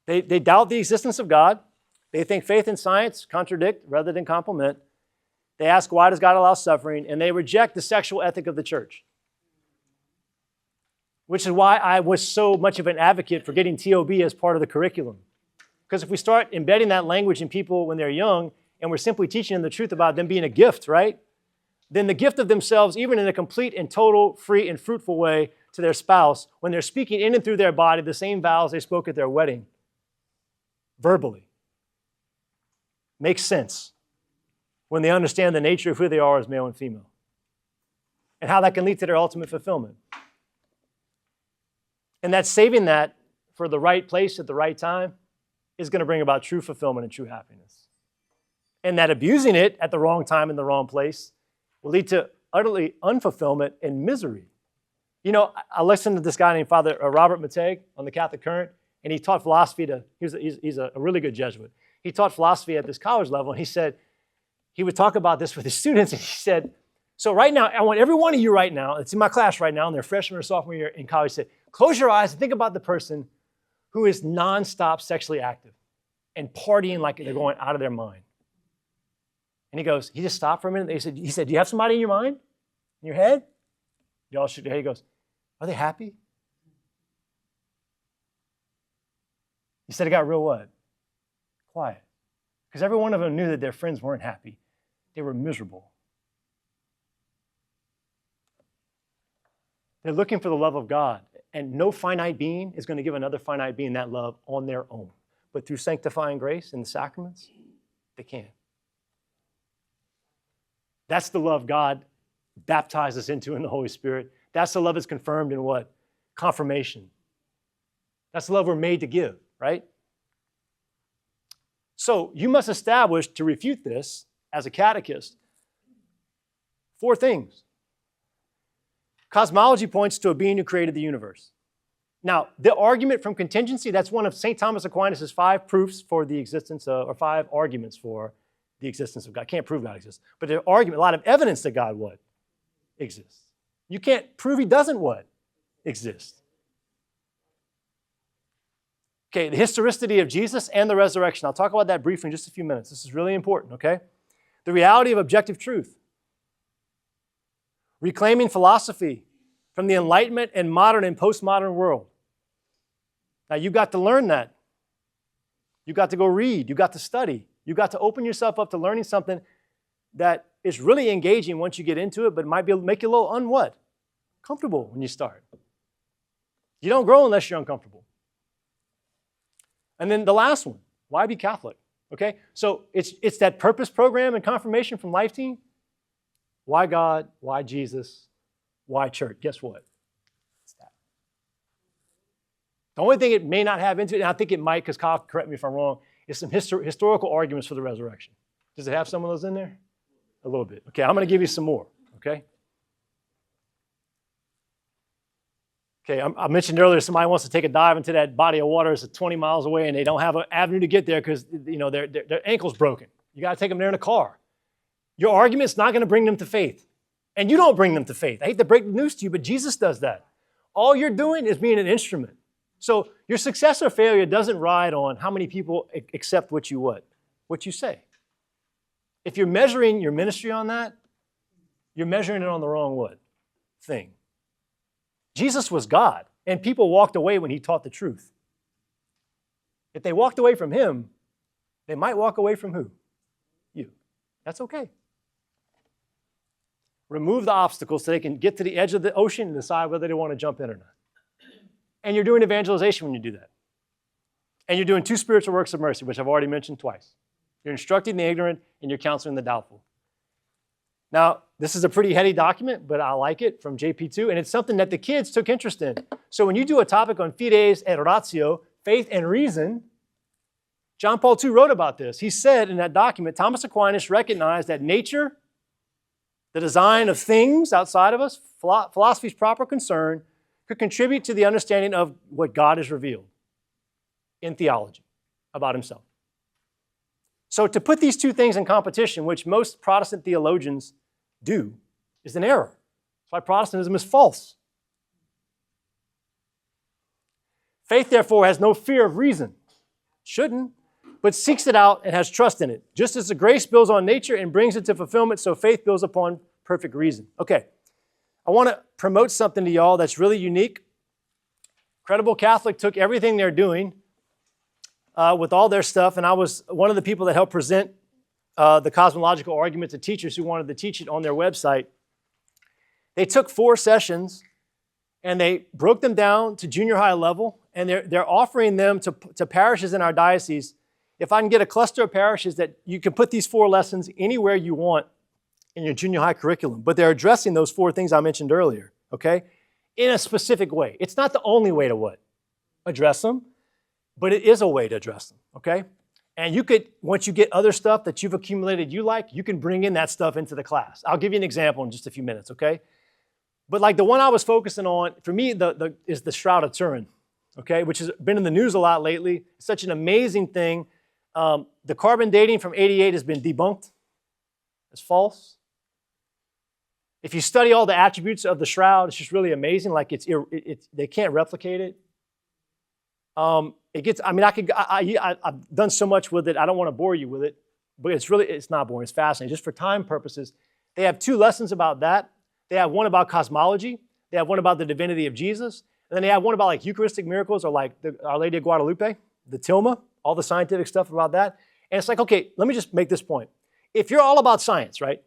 They doubt the existence of God. They think faith and science contradict rather than complement. They ask, why does God allow suffering? And they reject the sexual ethic of the church. Which is why I was so much of an advocate for getting TOB as part of the curriculum. Because if we start embedding that language in people when they're young, and we're simply teaching them the truth about them being a gift, right? Then the gift of themselves, even in a complete and total, free and fruitful way to their spouse, when they're speaking in and through their body the same vows they spoke at their wedding, verbally, makes sense when they understand the nature of who they are as male and female and how that can lead to their ultimate fulfillment. And that saving that for the right place at the right time is going to bring about true fulfillment and true happiness. And that abusing it at the wrong time in the wrong place will lead to utterly unfulfillment and misery. You know, I listened to this guy named Father Robert Mateg on the Catholic Current, and he taught philosophy he's a really good Jesuit. He taught philosophy at this college level, and he said, he would talk about this with his students, and he said, so right now, I want every one of you right now, it's in my class right now, in their freshman or sophomore year in college, said, close your eyes and think about the person who is nonstop sexually active and partying like they're going out of their mind. And he goes, he just stopped for a minute. He said, do you have somebody in your mind? In your head? Y'all shook their head. He goes, are they happy? He said it got real what? Quiet. Because every one of them knew that their friends weren't happy. They were miserable. They're looking for the love of God. And no finite being is going to give another finite being that love on their own. But through sanctifying grace and the sacraments, they can. That's the love God baptized us into in the Holy Spirit. That's the love that's confirmed in what? Confirmation. That's the love we're made to give, right? So you must establish, to refute this as a catechist, 4 things. Cosmology points to a being who created the universe. Now, the argument from contingency, that's one of St. Thomas Aquinas' 5 proofs for the existence of, or 5 arguments for the existence of God. Can't prove God exists, but there's argument, a lot of evidence that God what? Exists. You can't prove he doesn't what? Exist. Okay, the historicity of Jesus and the resurrection. I'll talk about that briefly in just a few minutes. This is really important, okay? The reality of objective truth. Reclaiming philosophy from the Enlightenment and modern and postmodern world. Now, you got to learn that. You got to go read. You got to study. You got to open yourself up to learning something that is really engaging once you get into it, but might make you a little comfortable when you start. You don't grow unless you're uncomfortable. And then the last one, why be Catholic? Okay, so it's that purpose program and confirmation from Life Team. Why God? Why Jesus? Why church? Guess what? It's that. The only thing it may not have into it, and I think it might, because Kyle, correct me if I'm wrong, is some historical arguments for the resurrection. Does it have some of those in there? A little bit. Okay, I'm going to give you some more, okay? Okay, I mentioned earlier somebody wants to take a dive into that body of water. It's 20 miles away, and they don't have an avenue to get there because their ankle's broken. You got to take them there in a car. Your argument's not going to bring them to faith. And you don't bring them to faith. I hate to break the news to you, but Jesus does that. All you're doing is being an instrument. So your success or failure doesn't ride on how many people accept what you say. If you're measuring your ministry on that, you're measuring it on the wrong thing. Jesus was God, and people walked away when he taught the truth. If they walked away from him, they might walk away from who? You. That's okay. Remove the obstacles so they can get to the edge of the ocean and decide whether they want to jump in or not. And you're doing evangelization when you do that. And you're doing 2 spiritual works of mercy, which I've already mentioned twice. You're instructing the ignorant and you're counseling the doubtful. Now, this is a pretty heady document, but I like it, from JP2, and it's something that the kids took interest in. So when you do a topic on fides et ratio, faith and reason, John Paul II wrote about this. He said in that document, Thomas Aquinas recognized that nature, the design of things outside of us, philosophy's proper concern, could contribute to the understanding of what God has revealed in theology about himself. So to put these 2 things in competition, which most Protestant theologians do, is an error. That's why Protestantism is false. Faith, therefore, has no fear of reason. Shouldn't, but seeks it out and has trust in it. Just as the grace builds on nature and brings it to fulfillment, so faith builds upon perfect reason. Okay, I want to promote something to y'all that's really unique. Credible Catholic took everything they're doing with all their stuff, and I was one of the people that helped present the cosmological argument to teachers who wanted to teach it on their website. They took 4 sessions, and they broke them down to junior high level, and they're offering them to parishes in our diocese. If I can get a cluster of parishes that you can put these 4 lessons anywhere you want in your junior high curriculum, but they're addressing those 4 things I mentioned earlier, okay, in a specific way. It's not the only way to what? Address them, but it is a way to address them, okay? And you could, once you get other stuff that you've accumulated you like, you can bring in that stuff into the class. I'll give you an example in just a few minutes, okay? But like the one I was focusing on, for me, is the Shroud of Turin, okay, which has been in the news a lot lately. It's such an amazing thing. The carbon dating from 88 has been debunked. It's false. If you study all the attributes of the shroud, it's just really amazing. Like they can't replicate it. I've done so much with it. I don't want to bore you with it, but it's not boring. It's fascinating. Just for time purposes, they have 2 lessons about that. They have one about cosmology. They have one about the divinity of Jesus. And then they have one about like Eucharistic miracles or like Our Lady of Guadalupe, the tilma, all the scientific stuff about that. And it's like, okay, let me just make this point. If you're all about science, right?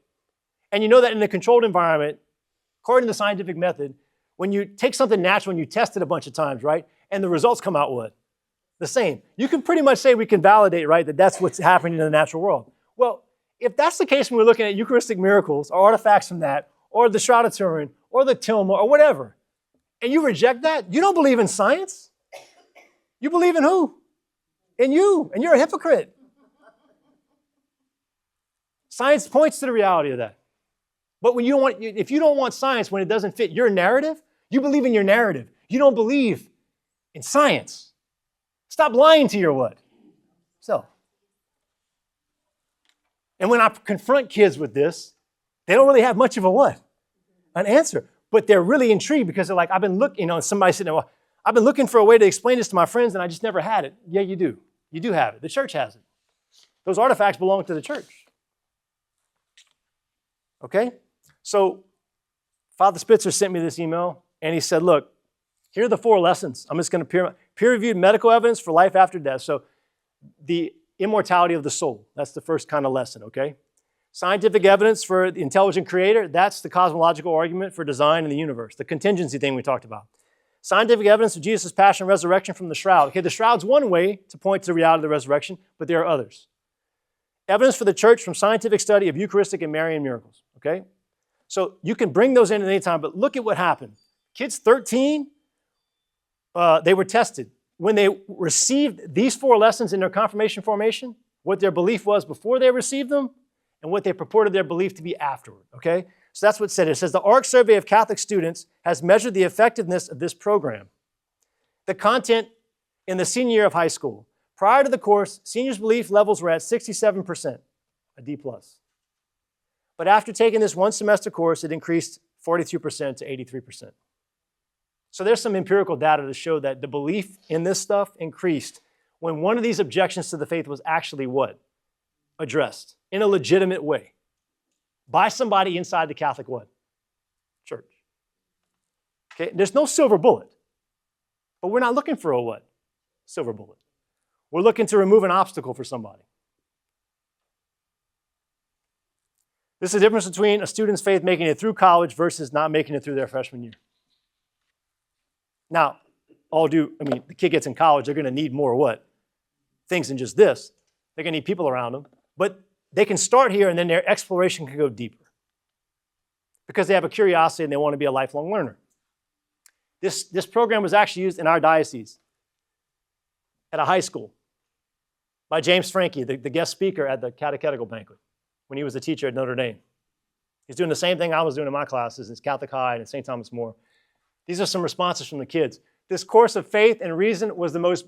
And you know that in a controlled environment, according to the scientific method, when you take something natural and you test it a bunch of times, right? And the results come out what? The same. You can pretty much say we can validate, right, that that's what's happening in the natural world. Well, if that's the case when we're looking at Eucharistic miracles or artifacts from that, or the Shroud of Turin, or the tilma, or whatever, and you reject that, you don't believe in science. You believe in who? In you, and you're a hypocrite. Science points to the reality of that. But when if you don't want science when it doesn't fit your narrative, you believe in your narrative. You don't believe in science. Stop lying to your what? Self. And when I confront kids with this, they don't really have much of a what? An answer. But they're really intrigued because they're like, I've been looking, somebody sitting there, well, I've been looking for a way to explain this to my friends and I just never had it. Yeah, you do. You do have it. The church has it. Those artifacts belong to the church. Okay? So Father Spitzer sent me this email and he said, look, here are the 4 lessons. I'm just going to peer-reviewed medical evidence for life after death. So the immortality of the soul, that's the first kind of lesson, okay? Scientific evidence for the intelligent creator, that's the cosmological argument for design in the universe, the contingency thing we talked about. Scientific evidence of Jesus' passion and resurrection from the shroud. Okay, the shroud's one way to point to the reality of the resurrection, but there are others. Evidence for the church from scientific study of Eucharistic and Marian miracles, okay? So you can bring those in at any time, but look at what happened. Kids 13, they were tested. When they received these 4 lessons in their confirmation formation, what their belief was before they received them, and what they purported their belief to be afterward, okay? So that's what it said. It says, the ARC survey of Catholic students has measured the effectiveness of this program. The content in the senior year of high school. Prior to the course, seniors' belief levels were at 67%, a D+. But after taking this 1 semester course, it increased 42% to 83%. So there's some empirical data to show that the belief in this stuff increased when one of these objections to the faith was actually what? Addressed in a legitimate way by somebody inside the Catholic what? Church. Okay, there's no silver bullet, but we're not looking for a what? Silver bullet. We're looking to remove an obstacle for somebody. This is the difference between a student's faith making it through college versus not making it through their freshman year. Now, the kid gets in college, they're going to need more what? Things than just this. They're going to need people around them. But they can start here and then their exploration can go deeper because they have a curiosity and they want to be a lifelong learner. This program was actually used in our diocese at a high school by James Frankie, the guest speaker at the catechetical banquet when he was a teacher at Notre Dame. He's doing the same thing I was doing in my classes. It's Catholic High and St. Thomas More. These are some responses from the kids. This course of faith and reason was the most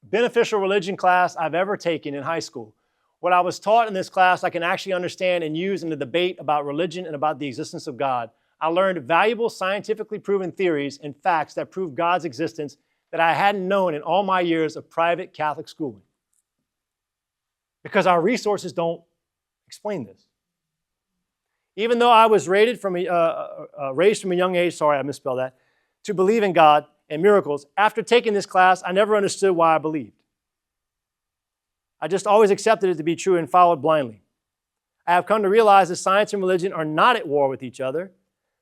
beneficial religion class I've ever taken in high school. What I was taught in this class, I can actually understand and use in the debate about religion and about the existence of God. I learned valuable scientifically proven theories and facts that prove God's existence that I hadn't known in all my years of private Catholic schooling. because our resources don't explain this. Even though I was raised from a young age, sorry, I misspelled that, to believe in God and miracles, after taking this class, I never understood why I believed. I just always accepted it to be true and followed blindly. I have come to realize that science and religion are not at war with each other,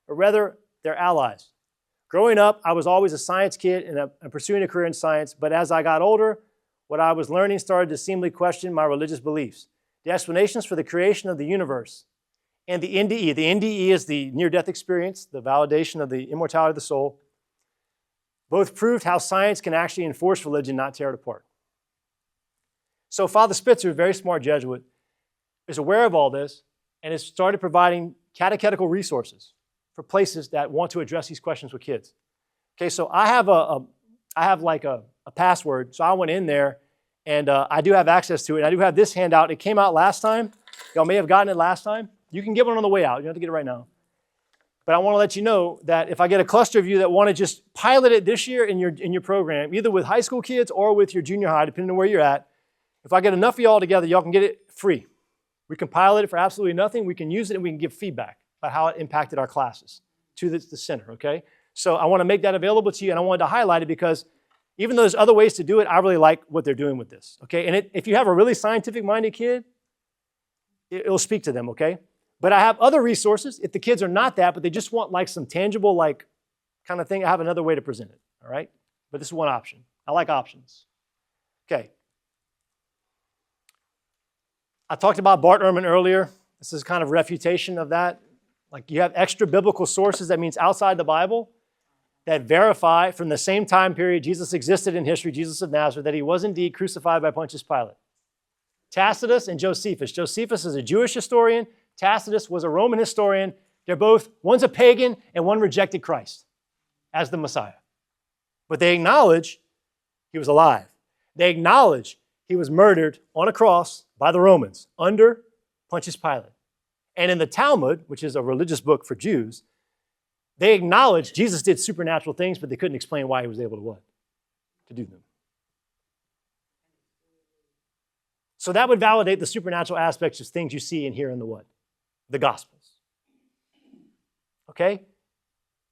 but rather they're allies. Growing up, I was always a science kid and pursuing a career in science, but as I got older, what I was learning started to seemingly question my religious beliefs. The explanations for the creation of the universe and the NDE. The NDE is the near-death experience, the validation of the immortality of the soul. Both proved how science can actually enforce religion, not tear it apart. So Father Spitzer, a very smart Jesuit, is aware of all this and has started providing catechetical resources for places that want to address these questions with kids. Okay, so I have a password, so I went in there and I do have access to it. I do have this handout. It came out last time. Y'all may have gotten it last time. You can get one on the way out. You don't have to get it right now. But I want to let you know that if I get a cluster of you that want to just pilot it this year in your program, either with high school kids or with your junior high, depending on where you're at, if I get enough of y'all together, y'all can get it free. We can pilot it for absolutely nothing. We can use it and we can give feedback about how it impacted our classes to the center, okay? So I want to make that available to you, and I wanted to highlight it because even though there's other ways to do it, I really like what they're doing with this, okay? And if you have a really scientific-minded kid, it'll speak to them, okay? But I have other resources if the kids are not that, but they just want like some tangible like kind of thing. I have another way to present it, all right? But this is one option. I like options. Okay. I talked about Bart Ehrman earlier. This is kind of refutation of that. Like you have extra biblical sources, that means outside the Bible, that verify from the same time period Jesus existed in history, Jesus of Nazareth, that he was indeed crucified by Pontius Pilate. Tacitus and Josephus. Josephus is a Jewish historian. Tacitus was a Roman historian. They're both, one's a pagan and one rejected Christ as the Messiah. But they acknowledge he was alive. They acknowledge he was murdered on a cross by the Romans under Pontius Pilate. And in the Talmud, which is a religious book for Jews, they acknowledge Jesus did supernatural things, but they couldn't explain why he was able to what? To do them. So that would validate the supernatural aspects of things you see and hear in the what? The Gospels. Okay?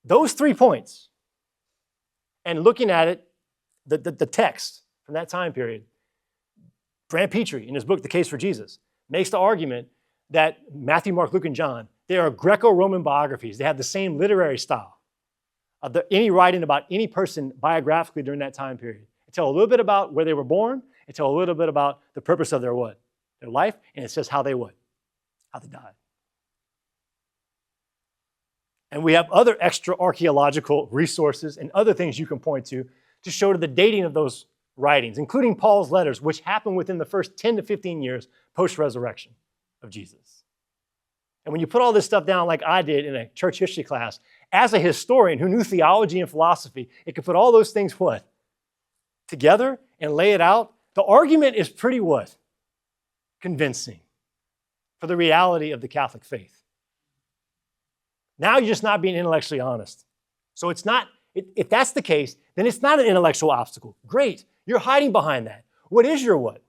Those 3 points, and looking at it, the text from that time period, Brant Petrie, in his book, The Case for Jesus, makes the argument that Matthew, Mark, Luke, and John, they are Greco-Roman biographies. They have the same literary style of any writing about any person biographically during that time period. They tell a little bit about where they were born. They tell a little bit about the purpose of their what? Their life, and it says how they what? How they died. And we have other extra archaeological resources and other things you can point to show the dating of those writings, including Paul's letters, which happened within the first 10 to 15 years post-resurrection of Jesus. And when you put all this stuff down like I did in a church history class, as a historian who knew theology and philosophy, it could put all those things what? Together and lay it out. The argument is pretty what? Convincing for the reality of the Catholic faith. Now you're just not being intellectually honest. So it's not, if that's the case, then it's not an intellectual obstacle. Great, you're hiding behind that. What is your what?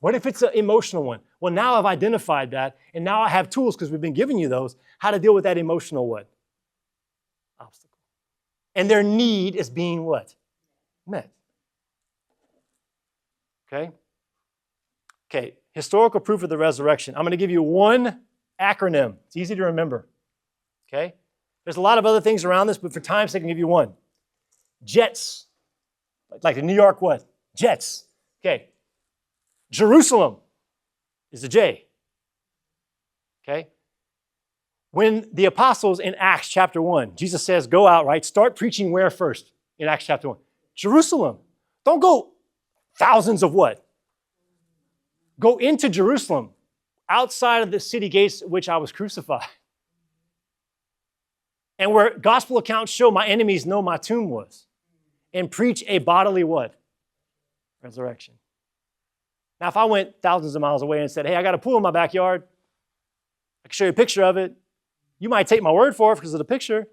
What if it's an emotional one? Well, now I've identified that, and now I have tools, because we've been giving you those, how to deal with that emotional what? Obstacle. And their need is being what? Met. Okay? Okay, historical proof of the resurrection. I'm going to give you one acronym. It's easy to remember. Okay? There's a lot of other things around this, but for time's sake, I can give you one. Jets. Like the New York what? Jets. Okay. Jerusalem is a J. Okay? When the apostles in Acts chapter 1, Jesus says, go out, right? Start preaching where first in Acts chapter 1? Jerusalem. Don't go thousands of what? Go into Jerusalem, outside of the city gates at which I was crucified. And where gospel accounts show my enemies know my tomb was. And preach a bodily what? Resurrection. Now, if I went thousands of miles away and said, hey, I got a pool in my backyard, I can show you a picture of it. You might take my word for it because of the picture.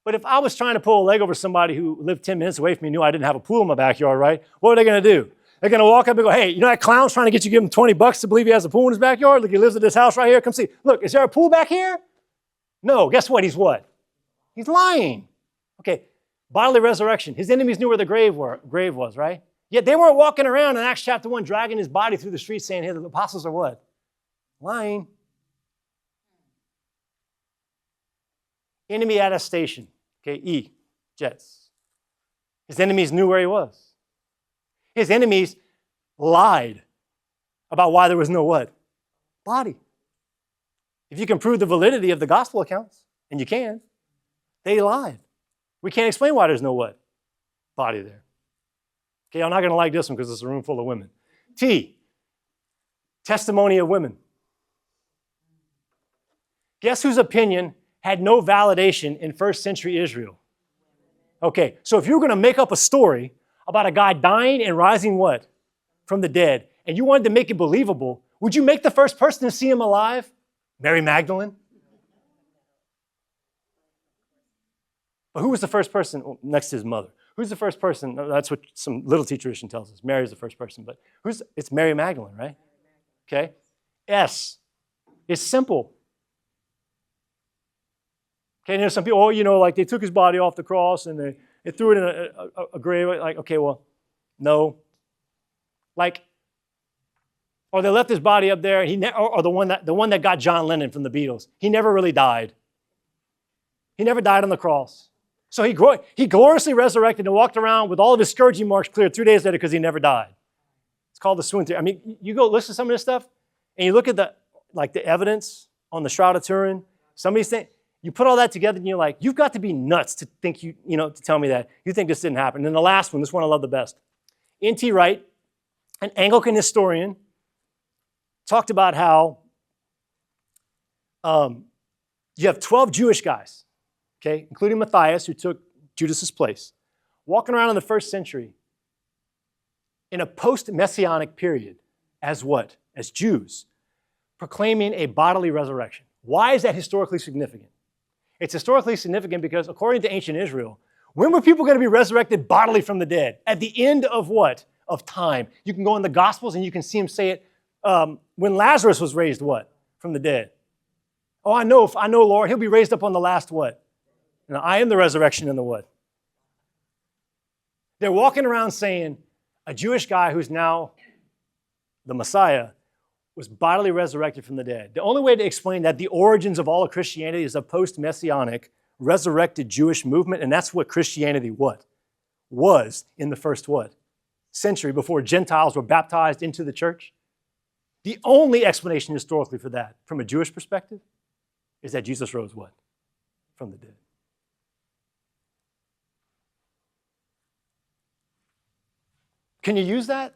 But if I was trying to pull a leg over somebody who lived 10 minutes away from me, knew I didn't have a pool in my backyard, right? What are they going to do? They're going to walk up and go, hey, you know that clown's trying to get you to give him $20 to believe he has a pool in his backyard? Look, he lives at this house right here. Come see. Look, is there a pool back here? No. Guess what? He's what? He's lying. Okay, bodily resurrection. His enemies knew where the grave was, right? Yet they weren't walking around in Acts chapter 1 dragging his body through the streets saying, hey, the apostles are what? Lying. Enemy attestation. Okay, E, jets. His enemies knew where he was. His enemies lied about why there was no what? Body. If you can prove the validity of the gospel accounts, and you can, they lied. We can't explain why there's no what? Body there. Okay, I'm not going to like this one because it's a room full of women. T, testimony of women. Guess whose opinion had no validation in first century Israel? Okay, so if you're going to make up a story about a guy dying and rising what? From the dead, and you wanted to make it believable, would you make the first person to see him alive Mary Magdalene? But who was the first person? Well, next to his mother. Who's the first person? That's what some little T tradition tells us. Mary's the first person, but it's Mary Magdalene, right? Okay. S, it's simple. Okay, and there's some people, like they took his body off the cross and they threw it in a grave. Like, okay, well, no. Like, or they left his body up there, and or the one that got John Lennon from the Beatles. He never really died. He never died on the cross. So he gloriously resurrected and walked around with all of his scourging marks cleared 3 days later because he never died. It's called the swoon theory. I mean, you go listen to some of this stuff, and you look at the evidence on the Shroud of Turin. Some of these things, you put all that together, and you're like, you've got to be nuts to think to tell me that you think this didn't happen. And then the last one, this one I love the best. N.T. Wright, an Anglican historian, talked about how you have 12 Jewish guys, okay, including Matthias, who took Judas's place, walking around in the first century in a post-Messianic period as what? As Jews, proclaiming a bodily resurrection. Why is that historically significant? It's historically significant because according to ancient Israel, when were people going to be resurrected bodily from the dead? At the end of what? Of time. You can go in the Gospels and you can see him say it when Lazarus was raised what? From the dead. Oh, I know, Lord, he'll be raised up on the last what? Now, I am the resurrection and the what? They're walking around saying a Jewish guy who's now the Messiah was bodily resurrected from the dead. The only way to explain that the origins of all of Christianity is a post-Messianic, resurrected Jewish movement, and that's what Christianity what? Was in the first what? Century before Gentiles were baptized into the church. The only explanation historically for that, from a Jewish perspective, is that Jesus rose what? From the dead. Can you use that?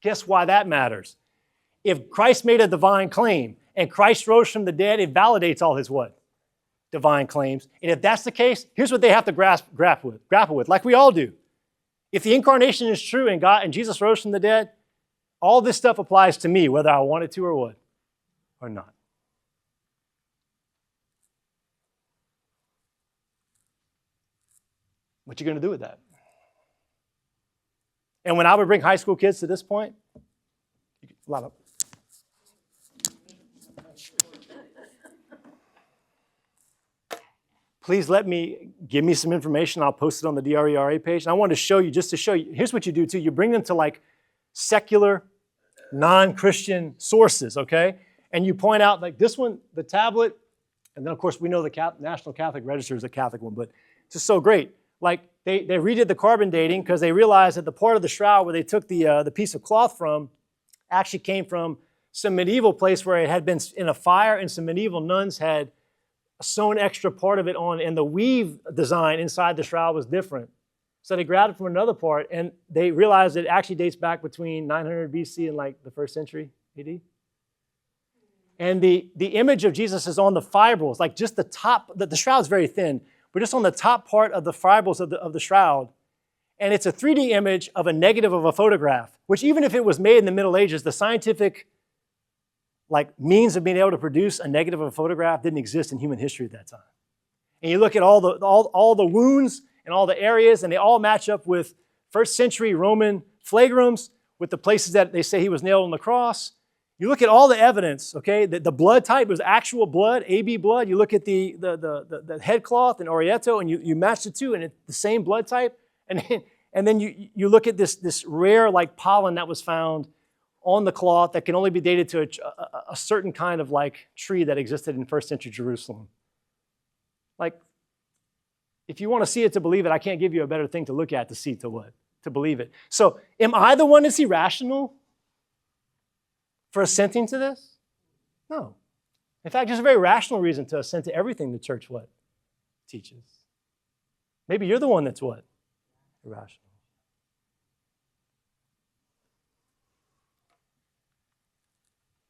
Guess why that matters. If Christ made a divine claim and Christ rose from the dead, it validates all his what? Divine claims. And if that's the case, here's what they have to grapple with, like we all do. If the incarnation is true and God and Jesus rose from the dead, all this stuff applies to me, whether I want it to or what, or not. What you going to do with that? And when I would bring high school kids to this point, a lot of please give me some information. I'll post it on the DRERA page. And I wanted to show you, here's what you do too. You bring them to like secular, non-Christian sources, okay? And you point out like this one, the tablet, and then of course we know the National Catholic Register is a Catholic one, but it's just so great. Like they redid the carbon dating because they realized that the part of the shroud where they took the piece of cloth from actually came from some medieval place where it had been in a fire and some medieval nuns had sewn extra part of it on, and the weave design inside the shroud was different. So they grabbed it from another part, and they realized it actually dates back between 900 BC and like the 1st century AD. And the image of Jesus is on the fibrils, like just the top, the shroud's very thin, but just on the top part of the fibrils of the shroud. And it's a 3D image of a negative of a photograph, which even if it was made in the Middle Ages, the scientific means of being able to produce a negative of a photograph didn't exist in human history at that time. And you look at all the wounds and all the areas, and they all match up with 1st century Roman flagrums with the places that they say he was nailed on the cross. You look at all the evidence, okay? The blood type was actual blood, AB blood. You look at the head cloth and Orieto, and you match the two, and it's the same blood type. And then you look at this rare like pollen that was found on the cloth that can only be dated to a certain kind of like tree that existed in first century Jerusalem. Like, if you want to see it to believe it, I can't give you a better thing to look at to see to what? To believe it. So am I the one that's irrational for assenting to this? No. In fact, there's a very rational reason to assent to everything the church what? Teaches. Maybe you're the one that's what? Irrational.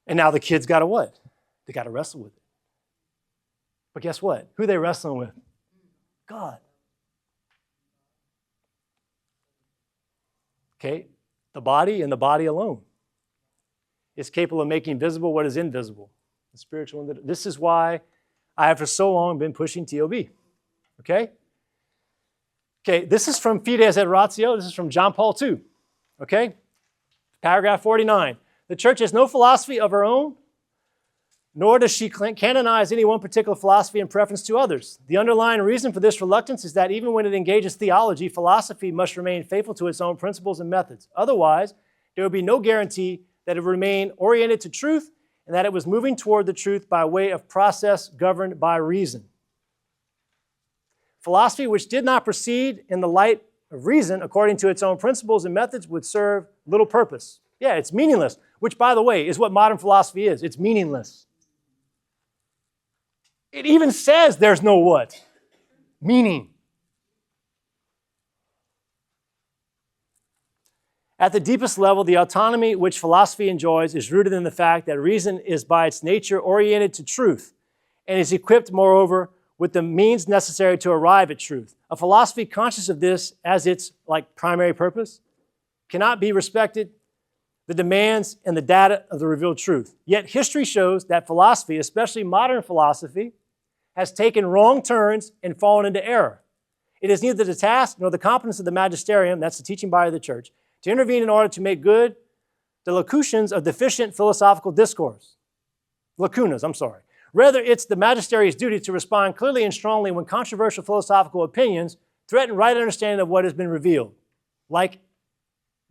And now the kids got to what? They got to wrestle with it. But guess what? Who are they wrestling with? God. Okay? The body and the body alone is capable of making visible what is invisible. The spiritual. This is why I have for so long been pushing TOB. Okay? Okay, this is from Fides et Ratio. This is from John Paul II. Okay? Paragraph 49. The church has no philosophy of her own, nor does she canonize any one particular philosophy in preference to others. The underlying reason for this reluctance is that even when it engages theology, philosophy must remain faithful to its own principles and methods. Otherwise, there would be no guarantee that it would remain oriented to truth and that it was moving toward the truth by way of process governed by reason. Philosophy which did not proceed in the light of reason according to its own principles and methods would serve little purpose. Yeah, it's meaningless, which, by the way, is what modern philosophy is. It's meaningless. It even says there's no what? Meaning. At the deepest level, the autonomy which philosophy enjoys is rooted in the fact that reason is by its nature oriented to truth and is equipped, moreover, with the means necessary to arrive at truth. A philosophy conscious of this as its primary purpose cannot be respected the demands and the data of the revealed truth. Yet history shows that philosophy, especially modern philosophy, has taken wrong turns and fallen into error. It is neither the task nor the competence of the magisterium, that's the teaching body of the church, to intervene in order to make good the locutions of deficient philosophical discourse. Lacunas, I'm sorry. Rather, it's the magisterium's duty to respond clearly and strongly when controversial philosophical opinions threaten right understanding of what has been revealed, like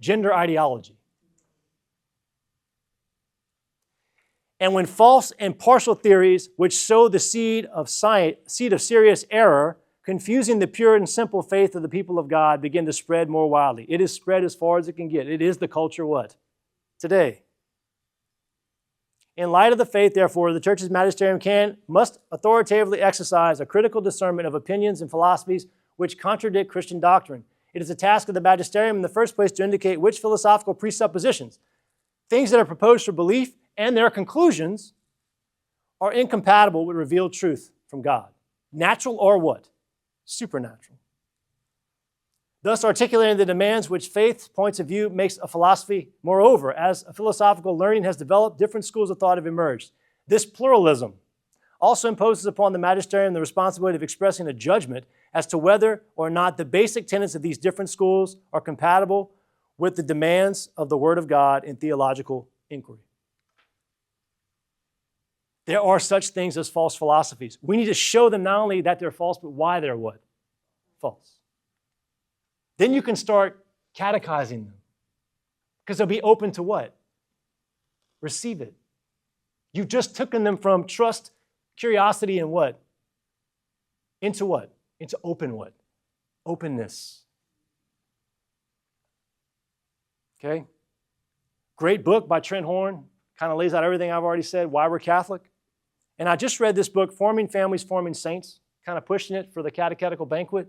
gender ideology. And when false and partial theories which sow the seed of serious error, confusing the pure and simple faith of the people of God, begin to spread more widely. It is spread as far as it can get. It is the culture what? Today. In light of the faith, therefore, the church's magisterium must authoritatively exercise a critical discernment of opinions and philosophies which contradict Christian doctrine. It is the task of the magisterium in the first place to indicate which philosophical presuppositions, things that are proposed for belief, and their conclusions are incompatible with revealed truth from God. Natural or what? Supernatural. Thus articulating the demands which faith's points of view makes a philosophy. Moreover, as a philosophical learning has developed, different schools of thought have emerged. This pluralism also imposes upon the magisterium the responsibility of expressing a judgment as to whether or not the basic tenets of these different schools are compatible with the demands of the Word of God in theological inquiry. There are such things as false philosophies. We need to show them not only that they're false, but why they're what? False. Then you can start catechizing them. Because they'll be open to what? Receive it. You've just taken them from trust, curiosity, and what? Into what? Into open what? Openness. Okay? Great book by Trent Horn. Kind of lays out everything I've already said, why we're Catholic. And I just read this book, Forming Families, Forming Saints, kind of pushing it for the catechetical banquet.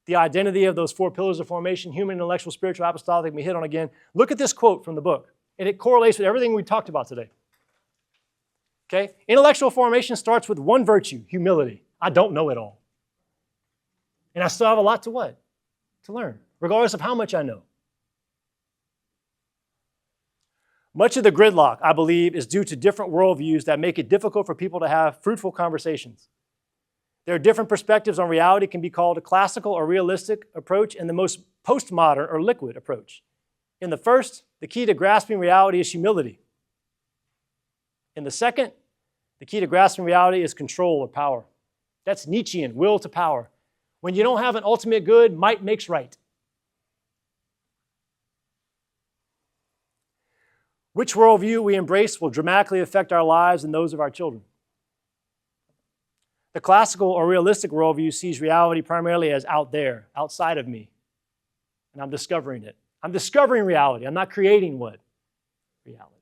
The identity of those four pillars of formation, human, intellectual, spiritual, apostolic, we hit on again. Look at this quote from the book, and it correlates with everything we talked about today. Okay? Intellectual formation starts with one virtue, humility. I don't know it all. And I still have a lot to what? To learn, regardless of how much I know. Much of the gridlock, I believe, is due to different worldviews that make it difficult for people to have fruitful conversations. There are different perspectives on reality can be called a classical or realistic approach and the most postmodern or liquid approach. In the first, the key to grasping reality is humility. In the second, the key to grasping reality is control or power. That's Nietzschean, will to power. When you don't have an ultimate good, might makes right. Which worldview we embrace will dramatically affect our lives and those of our children. The classical or realistic worldview sees reality primarily as out there, outside of me. And I'm discovering it. I'm discovering reality. I'm not creating what? Reality.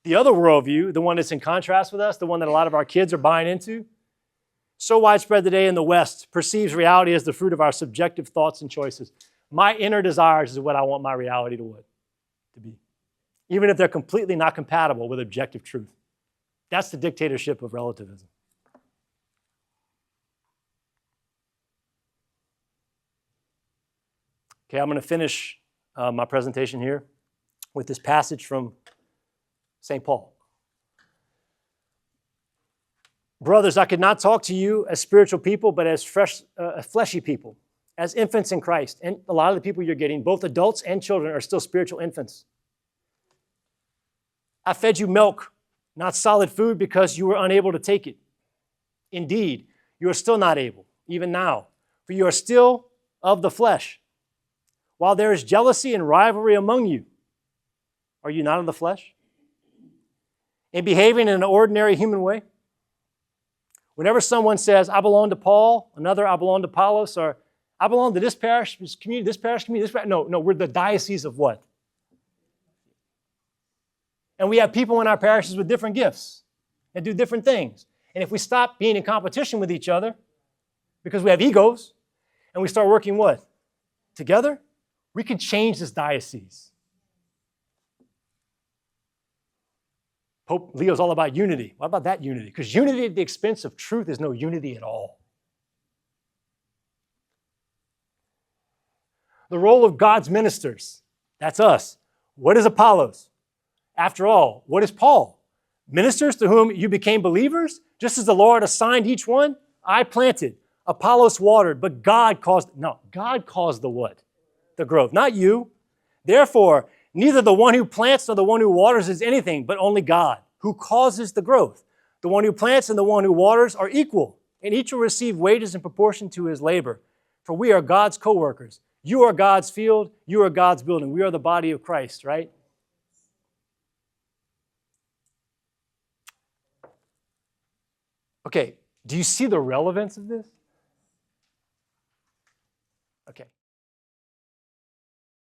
The other worldview, the one that's in contrast with us, the one that a lot of our kids are buying into, so widespread today in the West, perceives reality as the fruit of our subjective thoughts and choices. My inner desires is what I want my reality to be, even if they're completely not compatible with objective truth. That's the dictatorship of relativism. Okay, I'm going to finish my presentation here with this passage from St. Paul. Brothers, I could not talk to you as spiritual people, but as fleshy people, as infants in Christ. And a lot of the people you're getting, both adults and children, are still spiritual infants. I fed you milk, not solid food, because you were unable to take it. Indeed, you are still not able, even now, for you are still of the flesh. While there is jealousy and rivalry among you, are you not of the flesh? In behaving in an ordinary human way? Whenever someone says, I belong to Paul, another, I belong to Apollos, or I belong to this parish community, this parish community, this parish. No, we're the diocese of what? And we have people in our parishes with different gifts and do different things. And if we stop being in competition with each other because we have egos and we start working what? Together, we can change this diocese. Pope Leo's all about unity. What about that unity? Because unity at the expense of truth is no unity at all. The role of God's ministers, that's us. What is Apollos? After all, what is Paul? Ministers to whom you became believers? Just as the Lord assigned each one? I planted, Apollos watered, but God caused the what? The growth, not you. Therefore, neither the one who plants nor the one who waters is anything, but only God, who causes the growth. The one who plants and the one who waters are equal, and each will receive wages in proportion to his labor. For we are God's co-workers. You are God's field, you are God's building. We are the body of Christ, right? Okay, do you see the relevance of this?